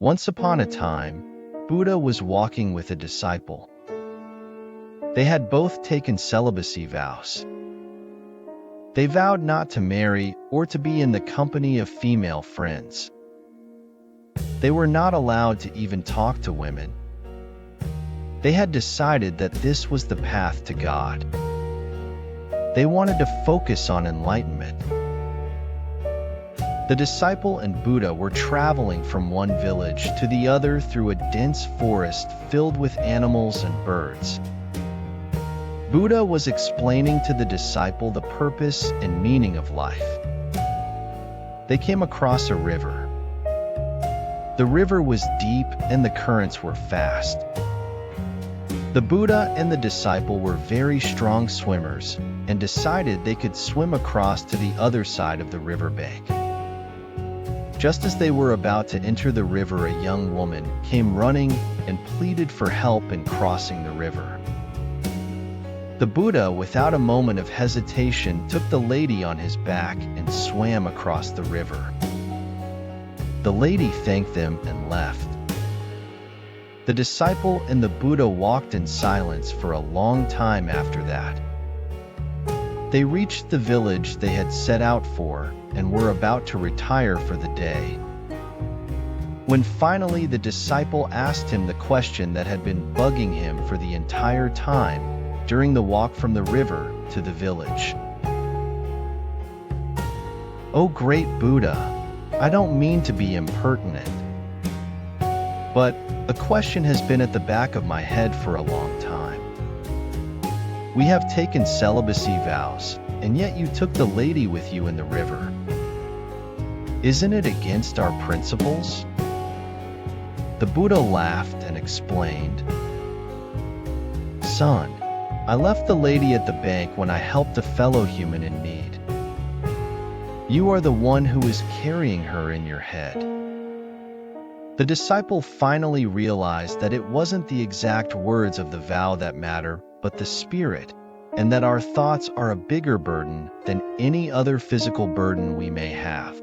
Once upon a time, Buddha was walking with a disciple. They had both taken celibacy vows. They vowed not to marry or to be in the company of female friends. They were not allowed to even talk to women. They had decided that this was the path to God. They wanted to focus on enlightenment. The disciple and Buddha were traveling from one village to the other through a dense forest filled with animals and birds. Buddha was explaining to the disciple the purpose and meaning of life. They came across a river. The river was deep and the currents were fast. The Buddha and the disciple were very strong swimmers and decided they could swim across to the other side of the riverbank. Just as they were about to enter the river, a young woman came running and pleaded for help in crossing the river. The Buddha, without a moment of hesitation, took the lady on his back and swam across the river. The lady thanked them and left. The disciple and the Buddha walked in silence for a long time after that. They reached the village they had set out for and were about to retire for the day. When finally the disciple asked him the question that had been bugging him for the entire time during the walk from the river to the village. "Oh great Buddha, I don't mean to be impertinent, but a question has been at the back of my head for a long time. We have taken celibacy vows, and yet you took the lady with you in the river. Isn't it against our principles?" The Buddha laughed and explained, "Son, I left the lady at the bank when I helped a fellow human in need. You are the one who is carrying her in your head." The disciple finally realized that it wasn't the exact words of the vow that matter, but the spirit, and that our thoughts are a bigger burden than any other physical burden we may have.